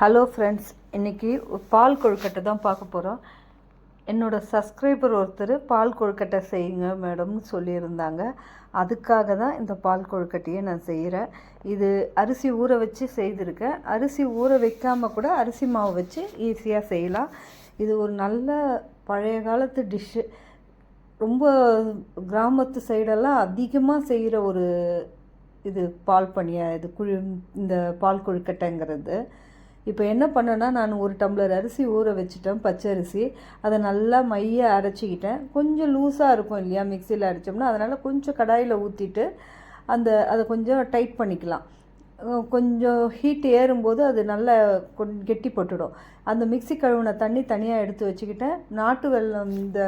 Hello friends, இன்றைக்கி பால் கொழுக்கட்டை தான் பார்க்க போகிறோம். என்னோடய சப்ஸ்கிரைபர் ஒருத்தர் பால் கொழுக்கட்டை செய்யுங்க மேடம்னு சொல்லியிருந்தாங்க. அதுக்காக தான் இந்த பால் கொழுக்கட்டையை நான் செய்கிறேன். இது அரிசி ஊற வச்சு செய்திருக்கேன். அரிசி ஊற வைக்காமல் கூட அரிசி மாவு வச்சு ஈஸியாக செய்யலாம். இது ஒரு நல்ல பழைய காலத்து டிஷ்ஷு. ரொம்ப கிராமத்து சைடெல்லாம் அதிகமாக செய்கிற ஒரு இது பால் பனியா இது இந்த பால் கொழுக்கட்டைங்கிறது. இப்போ என்ன பண்ணேன்னா, நான் ஒரு டம்ளர் அரிசி ஊற வச்சுட்டேன், பச்சை அரிசி. அதை நல்லா மைய அரைச்சிக்கிட்டேன். கொஞ்சம் லூஸாக இருக்கும் இல்லையா மிக்சியில் அரைச்சோம்னா, அதனால் கொஞ்சம் கடாயில் ஊற்றிட்டு அதை கொஞ்சம் டைட் பண்ணிக்கலாம். கொஞ்சம் ஹீட் ஏறும்போது அது நல்லா கெட்டி போட்டுடும். அந்த மிக்சி கழுவின தண்ணி தனியாக எடுத்து வச்சுக்கிட்டேன். நாட்டு வெல்லம், இந்த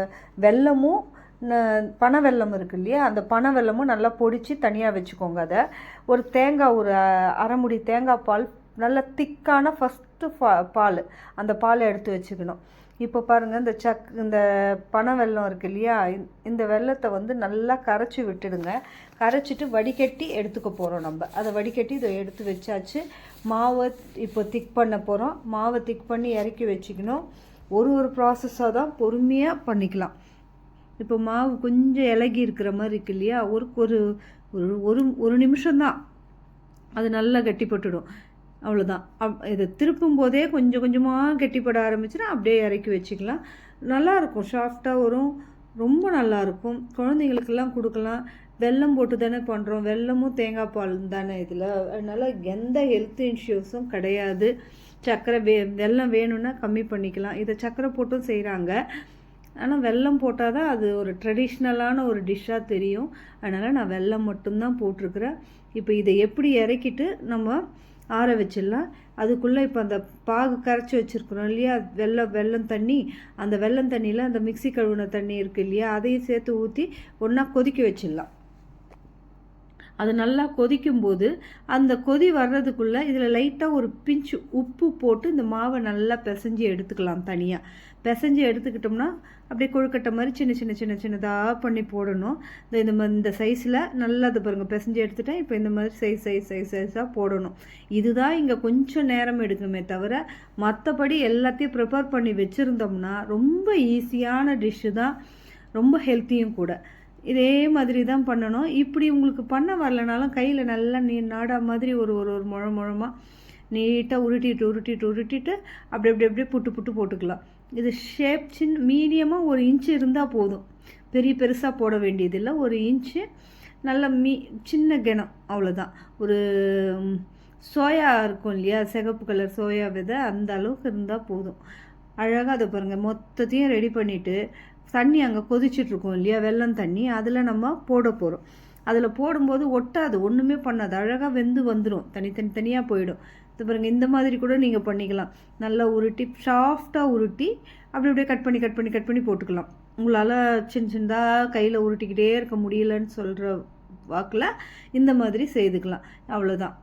வெல்லமும் பனை வெல்லம் இருக்குது இல்லையா, அந்த பனை வெல்லமும் நல்லா பொடிச்சு தனியாக வச்சுக்கோங்க. அதை ஒரு தேங்காய், ஒரு அரை முடி தேங்காய் பால், நல்ல திக்கான ஃபஸ்ட்டு பால், அந்த பாலை எடுத்து வச்சுக்கணும். இப்போ பாருங்கள், இந்த பனை வெல்லம் இருக்குது இல்லையா, இந்த வெல்லத்தை நல்லா கரைச்சி விட்டுடுங்க. கரைச்சிட்டு வடிகட்டி எடுத்துக்க போகிறோம் நம்ம. அதை வடிகட்டி இதை எடுத்து வச்சாச்சு. மாவை இப்போ திக் பண்ண போகிறோம். மாவை திக் பண்ணி இறக்கி வச்சுக்கணும். ஒரு ப்ராசஸாக தான் பொறுமையாக பண்ணிக்கலாம். இப்போ மாவு கொஞ்சம் இலகி இருக்கிற மாதிரி இருக்கு இல்லையா, ஒரு ஒரு ஒரு நிமிஷம்தான் அது நல்லா கட்டிப்பட்டுடும். அவ்வளோதான். இதை திருப்பும் போதே கொஞ்சம் கொஞ்சமாக கெட்டிப்பட ஆரம்பிச்சுன்னா அப்படியே இறக்கி வச்சுக்கலாம். நல்லாயிருக்கும், சாஃப்டாக வரும், ரொம்ப நல்லாயிருக்கும். குழந்தைங்களுக்கெல்லாம் கொடுக்கலாம். வெல்லம் போட்டு தானே பண்ணுறோம், வெல்லமும் தேங்காய் பால் தானே இதில். அதனால் எந்த ஹெல்த் இஷ்யூஸும் கிடையாது. சர்க்கரை வெல்லம் வேணும்னா கம்மி பண்ணிக்கலாம். இதை சர்க்கரை போட்டும் செய்கிறாங்க. ஆனால் வெல்லம் போட்டால் தான் அது ஒரு ட்ரெடிஷ்னலான ஒரு டிஷ்ஷாக தெரியும். அதனால் நான் வெல்லம் மட்டும்தான் போட்டிருக்கிறேன். இப்போ இதை எப்படி இறக்கிட்டு நம்ம ஆற வச்சிடலாம். அதுக்குள்ளே இப்போ அந்த பாகு கரைச்சி வச்சுருக்குறோம் இல்லையா, வெல்லம் தண்ணி, அந்த வெல்லம் தண்ணியில் அந்த மிக்சி கழுவுன தண்ணி இருக்குது இல்லையா, அதையும் சேர்த்து ஊற்றி ஒன்றா கொதிக்க வச்சிடலாம். அது நல்லா கொதிக்கும்போது அந்த கொதி வர்றதுக்குள்ளே இதில் லைட்டாக ஒரு பிஞ்சு உப்பு போட்டு இந்த மாவை நல்லா பிசைஞ்சு எடுத்துக்கலாம். தனியாக பிசைஞ்சு எடுத்துக்கிட்டோம்னா அப்படியே கொழுக்கட்டை மாதிரி சின்னதாக பண்ணி போடணும். இந்த சைஸில் நல்லா அது பாருங்கள் பிசைஞ்சு எடுத்துட்டேன். இப்போ இந்த மாதிரி சைஸாக போடணும். இதுதான் இங்கே கொஞ்சம் நேரம் எடுக்கணுமே தவிர, மற்றபடி எல்லாத்தையும் ப்ரிப்பேர் பண்ணி வச்சுருந்தோம்னா ரொம்ப ஈஸியான டிஷ்ஷு தான், ரொம்ப ஹெல்த்தியும் கூட. இதே மாதிரி தான் பண்ணணும். இப்படி உங்களுக்கு பண்ண வரலனாலும் கையில் நல்லா நாடா மாதிரி ஒரு முழமாக நீட்டாக உருட்டிட்டு அப்படியே புட்டு போட்டுக்கலாம். இது ஷேப் மீடியமாக 1 இன்ச்சு இருந்தால் போதும். பெருசாக போட வேண்டியதில்லை. 1 இன்ச்சு நல்ல சின்ன கிணம், அவ்வளோதான். ஒரு சோயா இருக்கும் இல்லையா, சிகப்பு கலர் சோயா விதை, அந்த அளவுக்கு இருந்தால் போதும். அழகாக அதை பாருங்கள், மொத்தத்தையும் ரெடி பண்ணிவிட்டு தண்ணி அங்கே கொதிச்சிட்ருக்கோம் இல்லையா, வெல்லம் தண்ணி, அதில் நம்ம போட போகிறோம். அதில் போடும்போது ஒட்டாது, ஒன்றுமே பண்ணாது, அழகாக வெந்து வந்துடும், தனியாக போயிடும். இது பாருங்கள், இந்த மாதிரி கூட நீங்கள் பண்ணிக்கலாம். நல்லா உருட்டி சாஃப்டாக உருட்டி அப்படியே கட் பண்ணி போட்டுக்கலாம். உங்களால் சின்னதாக கையில் உருட்டிக்கிட்டே இருக்க முடியலன்னு சொல்கிற வாக்கில் இந்த மாதிரி செய்துக்கலாம். அவ்வளோதான்.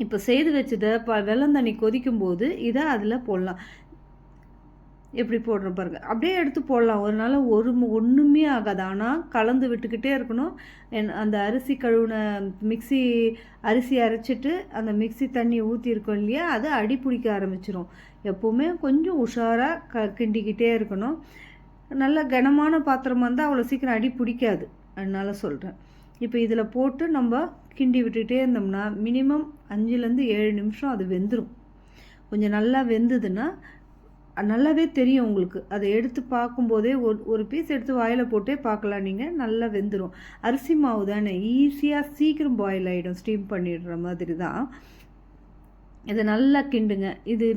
இப்போ செய்து வச்சதை வெல்லம் தண்ணி கொதிக்கும்போது இதை அதில் போடலாம். எப்படி போடுறோம் பாருங்கள், அப்படியே எடுத்து போடலாம். ஒரு நாள் ஒன்றுமே ஆகாது. ஆனால் கலந்து விட்டுக்கிட்டே இருக்கணும். அந்த அரிசி கழுவுன அரிசி அரைச்சிட்டு அந்த மிக்சி தண்ணி ஊற்றிருக்கோம் இல்லையா, அது அடி பிடிக்க ஆரம்பிச்சிடும். எப்போவுமே கொஞ்சம் உஷாராக கிண்டிக்கிட்டே இருக்கணும். நல்ல கனமான பாத்திரமாக இருந்தால் அவ்வளோ சீக்கிரம் அடி பிடிக்காது, அதனால சொல்கிறேன். இப்போ இதில் போட்டு நம்ம கிண்டி விட்டுக்கிட்டே இருந்தோம்னா மினிமம் 5-7 நிமிஷம் அது வெந்துடும். கொஞ்சம் நல்லா வெந்ததுன்னா நல்லாவே தெரியும் உங்களுக்கு. அதை எடுத்து பார்க்கும்போதே ஒரு பீஸ் எடுத்து வாயில் போட்டே பார்க்கலாம் நீங்கள், நல்லா வெந்துடும். அரிசி மாவு தானே, ஈஸியாக சீக்கிரம் பாயில் ஆகிடும், ஸ்டீம் பண்ணிடுற மாதிரி தான். இதை நல்லா கிண்டுங்க. இது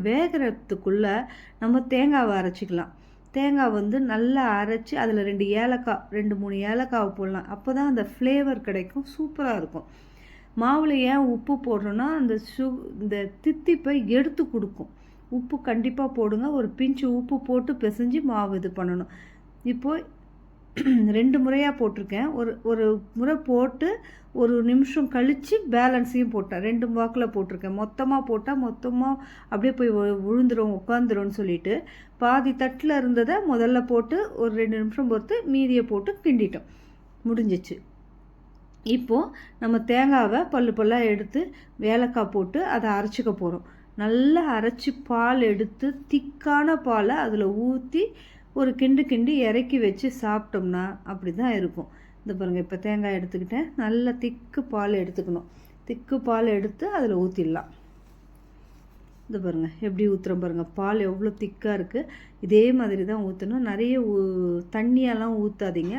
வேகிறதுக்குள்ளே நம்ம தேங்காவை அரைச்சிக்கலாம். தேங்காய் நல்லா அரைச்சி அதில் 2-3 ஏலக்காவை போடலாம். அப்போ தான் அந்த ஃப்ளேவர் கிடைக்கும், சூப்பராக இருக்கும். மாவில் ஏன் உப்பு போடுறோன்னா இந்த தித்திப்பை எடுத்து கொடுக்கும். உப்பு கண்டிப்பாக போடுங்க. ஒரு பிஞ்சு உப்பு போட்டு பிசைஞ்சு மாவு இது பண்ணணும். இப்போது 2 முறையாக போட்டிருக்கேன். ஒரு முறை போட்டு 1 நிமிஷம் கழித்து பேலன்ஸையும் போட்டேன். 2 வாக்கில் போட்டிருக்கேன். மொத்தமாக போட்டால் மொத்தமாக அப்படியே போய் உட்காந்துரும்னு சொல்லிட்டு பாதி தட்டில் இருந்ததை முதல்ல போட்டு ஒரு 2 நிமிஷம் பொறுத்து மீதியை போட்டு கிண்டிட்டோம், முடிஞ்சிச்சு. இப்போது நம்ம தேங்காவை பல்லாக எடுத்து ஏலக்காய் போட்டு அதை அரைச்சிக்க போகிறோம். நல்லா அரைச்சி பால் எடுத்து திக்கான பாலை அதில் ஊற்றி ஒரு கிண்டு இறக்கி வச்சு சாப்பிட்டோம்னா அப்படி தான் இருக்கும். இந்த பாருங்கள், இப்போ தேங்காய் எடுத்துக்கிட்டேன். நல்லா திக்கு பால் எடுத்துக்கணும். திக்கு பால் எடுத்து அதில் ஊற்றிடலாம். இது பாருங்கள் எப்படி ஊற்றுறோம் பாருங்கள், பால் எவ்வளோ திக்காக இருக்குது. இதே மாதிரி தான் ஊற்றணும். நிறைய தண்ணியெல்லாம் ஊற்றாதீங்க,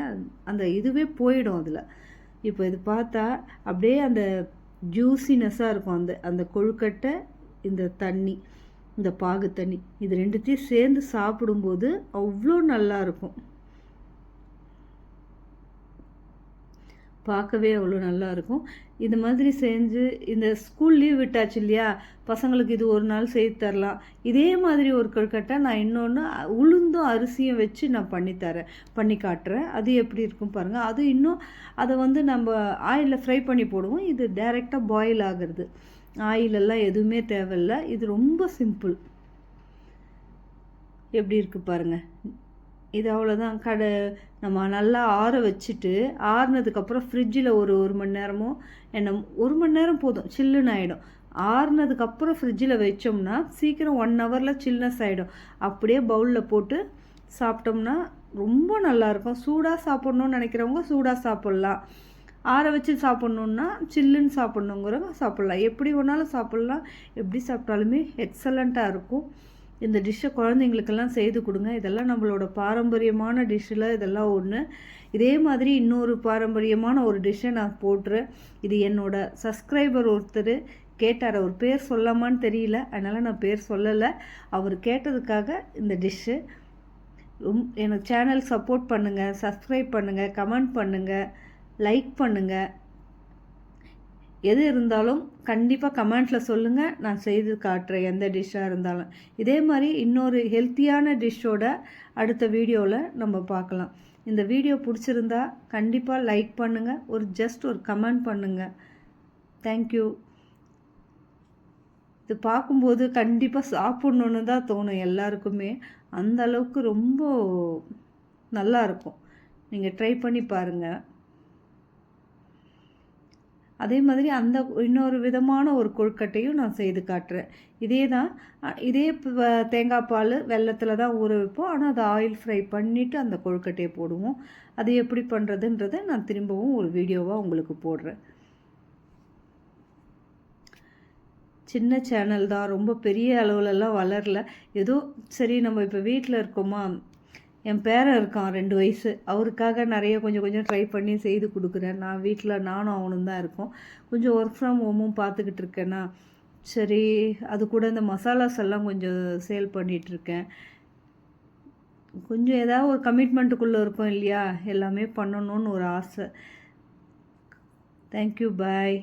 அந்த இதுவே போயிடும் அதில். இப்போ இது பார்த்தா அப்படியே அந்த ஜூஸினஸ்ஸாக இருக்கும் அந்த கொழுக்கட்டை, இந்த தண்ணி, இந்த பாகு தண்ணி, இது ரெண்டுத்தையும் சேர்ந்து சாப்பிடும்போது அவ்வளோ நல்லாயிருக்கும். பார்க்கவே அவ்வளோ நல்லாயிருக்கும். இது மாதிரி செஞ்சு இந்த ஸ்கூல் லீவ் விட்டாச்சு இல்லையா, பசங்களுக்கு இது ஒரு நாள் செய்து தரலாம். இதே மாதிரி ஒரு கொழுக்கட்டை நான் இன்னொன்று உளுந்தும் அரிசியும் வச்சு நான் பண்ணி காட்டுறேன். அது எப்படி இருக்கும் பாருங்கள். அது இன்னும் அதை நம்ம ஆயிலில் ஃப்ரை பண்ணி போடுவோம். இது டைரெக்டாக பாயில் ஆகிறது, ஆயிலெல்லாம் எதுவுமே தேவையில்லை. இது ரொம்ப சிம்பிள். எப்படி இருக்குது பாருங்கள். இது அவ்வளோதான். நம்ம நல்லா ஆற வச்சுட்டு ஆறுனதுக்கப்புறம் ஃப்ரிட்ஜில் ஒரு மணி நேரமோ என்ன 1 மணி நேரம் போதும், சில்லுன்னு ஆகிடும். ஆறுனதுக்கப்புறம் ஃப்ரிட்ஜில் வச்சோம்னா சீக்கிரம் 1 ஹவரில் சில்னஸ் ஆகிடும். அப்படியே பவுலில் போட்டு சாப்பிட்டோம்னா ரொம்ப நல்லாயிருக்கும். சூடாக சாப்பிட்ணுன்னு நினைக்கிறவங்க சூடாக சாப்பிட்லாம், ஆற வச்சு சாப்பிட்ணுன்னா சில்லுன்னு சாப்பிட்ணுங்கிறவங்க சாப்பிட்லாம். எப்படி வேணாலும் சாப்பிட்லாம். எப்படி சாப்பிட்டாலுமே எக்ஸலண்ட்டாக இருக்கும். இந்த டிஷ்ஷை குழந்தைங்களுக்கெல்லாம் செய்து கொடுங்க. இதெல்லாம் நம்மளோட பாரம்பரியமான டிஷ்ஷில் இதெல்லாம் ஒன்று. இதே மாதிரி இன்னொரு பாரம்பரியமான ஒரு டிஷ்ஷை நான் போட்டுறேன். இது என்னோட சப்ஸ்கிரைபர் ஒருத்தர் கேட்டார். அவர் பேர் சொல்லாமான்னு தெரியல, அதனால் நான் பேர் சொல்லலை. அவர் கேட்டதுக்காக இந்த டிஷ்ஷு. எனக்கு சேனல் சப்போர்ட் பண்ணுங்கள், சப்ஸ்கிரைப் பண்ணுங்கள், கமெண்ட் பண்ணுங்கள், லைக் பண்ணுங்கள். எது இருந்தாலும் கண்டிப்பாக கமெண்ட்டில் சொல்லுங்கள், நான் செய்து காட்டுறேன் எந்த டிஷ்ஷாக இருந்தாலும். இதே மாதிரி இன்னொரு ஹெல்த்தியான டிஷ்ஷோட அடுத்த வீடியோவில் நம்ம பார்க்கலாம். இந்த வீடியோ பிடிச்சிருந்தா கண்டிப்பாக லைக் பண்ணுங்கள், ஒரு கமெண்ட் பண்ணுங்கள். தேங்க்யூ. இது பார்க்கும்போது கண்டிப்பாக சாப்பிட்ணுன்னு தான் தோணும் எல்லாருக்குமே. அந்த அளவுக்கு ரொம்ப நல்லாயிருக்கும். நீங்கள் ட்ரை பண்ணி பாருங்கள். அதே மாதிரி இன்னொரு விதமான ஒரு கொழுக்கட்டையும் நான் செய்து காட்டுறேன். இதே தேங்காய் பால் வெல்லத்தில் தான் ஊற வைப்போம். ஆனால் அதை ஆயில் ஃப்ரை பண்ணிவிட்டு அந்த கொழுக்கட்டையை போடுவோம். அது எப்படி பண்ணுறதுன்றதை நான் திரும்பவும் ஒரு வீடியோவாக உங்களுக்கு போடுறேன். சின்ன சேனல் தான், ரொம்ப பெரிய அளவுலலாம் வளரல. ஏதோ சரி நம்ம இப்போ வீட்டில் இருக்கோமா, என் பேரன் இருக்கான் 2 வயசு, அவருக்காக நிறைய கொஞ்சம் ட்ரை பண்ணி செய்து கொடுக்குறேன். நான் வீட்டில் நானும் அவனும் தான் இருக்கோம். கொஞ்சம் ஒர்க் ஃப்ரம் ஹோமும் பார்த்துக்கிட்டு இருக்கேன்னா, சரி அது கூட இந்த மசாலாஸ் எல்லாம் கொஞ்சம் சேல் பண்ணிகிட்ருக்கேன். கொஞ்சம் ஏதாவது ஒரு கமிட்மெண்ட்டுக்குள்ளே இருக்கும் இல்லையா, எல்லாமே பண்ணணுன்னு ஒரு ஆசை. தேங்க்யூ, பாய்.